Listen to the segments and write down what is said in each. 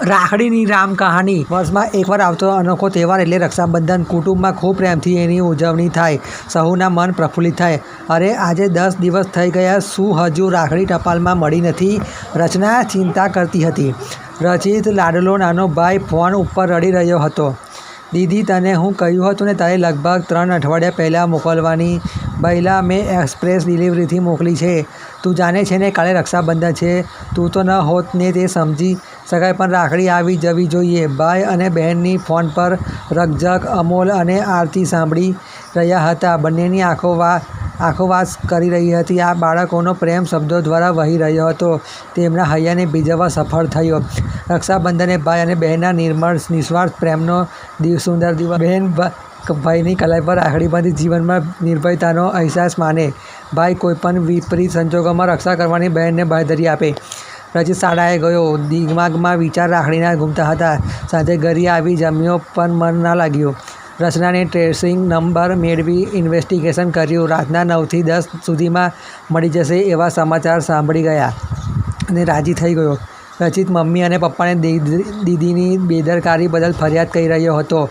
રાખડીની રામ કહાની વર્ષમાં એકવાર આવતો અનોખો તહેવાર એટલે રક્ષાબંધન। કુટુંબમાં ખૂબ પ્રેમથી એની ઉજવણી થાય, સહુના મન પ્રફુલ્લિત થાય। અરે આજે 10 દિવસ થઈ ગયા, શું હજુ રાખડી ટપાલમાં મળી નથી? રચના ચિંતા કરતી હતી। રચિત લાડલો નાનો ભાઈ ફોન ઉપર રડી રહ્યો હતો। દીદી, તને હું કહ્યું હતું ને, તારે લગભગ 3 અઠવાડિયા પહેલાં મોકલવાની બૈલા મેં એક્સપ્રેસ ડિલિવરીથી મોકલી છે। તું જાણે છે ને, કાલે રક્ષાબંધન છે। તું તો ન હોત ને તે સમજી શકાય, પણ રાખડી આવી જવી જોઈએ। ભાઈ અને બહેનની ફોન પર રકઝક અમોલ અને આરતી સાંભળી રહ્યા હતા। બંનેની આંખો વાસ કરી રહી હતી। આ બાળકોનો પ્રેમ શબ્દો દ્વારા વહી રહ્યો હતો, તેમના હૈયાને ભીંજવવા સફળ થયો। રક્ષાબંધને ભાઈ અને બહેનના નિર્મળ નિસ્વાર્થ પ્રેમનો સુંદર દિવસ। બહેન ભાઈની કલાઈ પર રાખડી બાંધી જીવનમાં નિર્ભયતાનો અહેસાસ માને। ભાઈ કોઈપણ વિપરીત સંજોગોમાં રક્ષા કરવાની બહેનને બાંહેધરી આપે। રચિત શાળાએ ગયો, દિમાગમાં વિચાર રાખડીના ઘૂમતા હતા। સાંજે ઘરે આવી જમ્યો, પણ મન ના લાગ્યું। રચનાને ટ્રેસિંગ નંબર મેળવી ઇન્વેસ્ટિગેશન કર્યું। રાતના 9 થી 10 સુધીમાં મળી જશે એવા સમાચાર સાંભળી ગયા અને રાજી થઈ ગયો। રચિત મમ્મી અને પપ્પાને દીદીની બેદરકારી બદલ ફરિયાદ કરી રહ્યો હતો।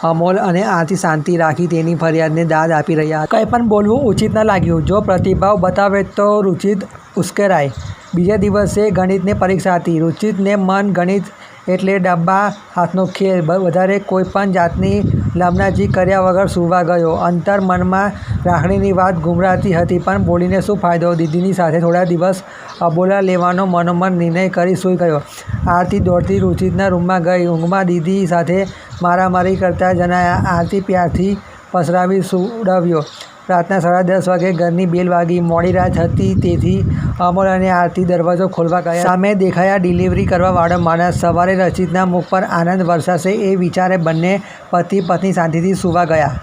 અમોલ અને આરતી શાંતિ રાખી તેની ફરિયાદને દાદ આપી રહ્યા હતા। કંઈ પણ બોલવું ઉચિત ન લાગ્યું। જો પ્રતિભાવ બતાવે તો રુચિત ઉશ્કેરાય। બીજા દિવસે ગણિતની પરીક્ષા હતી। રુચિતને મન ગણિત એટલે ડબ્બા હાથનો ખેલ। વધારે કોઈપણ જાતની લમણાજી કર્યા વગર સૂવા ગયો। અંતર મનમાં રાખડીની વાત ગુમરાતી હતી, પણ બોલીને શું ફાયદો? દીદીની સાથે થોડા દિવસ અબોલા લેવાનો મનોમન નિર્ણય કરી સૂઈ ગયો। આરતી દોડતી રુચિતના રૂમમાં ગઈ। ઊંઘમાં દીદી સાથે મારામારી કરતા જણાયા। આરતી પ્યારથી પસરાવી સુવડાવ્યો। રાતના 10:30 વાગે ઘરની બેલ વાગી। મોડી રાત હતી, તેથી અમોલ અને આરતી દરવાજો ખોલવા ગયા। સામે દેખાયા ડિલિવરી કરવાવાળો માણસ। સવારે રચિતના મુખ પર આનંદ વરસાશે એ વિચારે બંને પતિ પત્ની શાંતિથી સૂવા ગયા।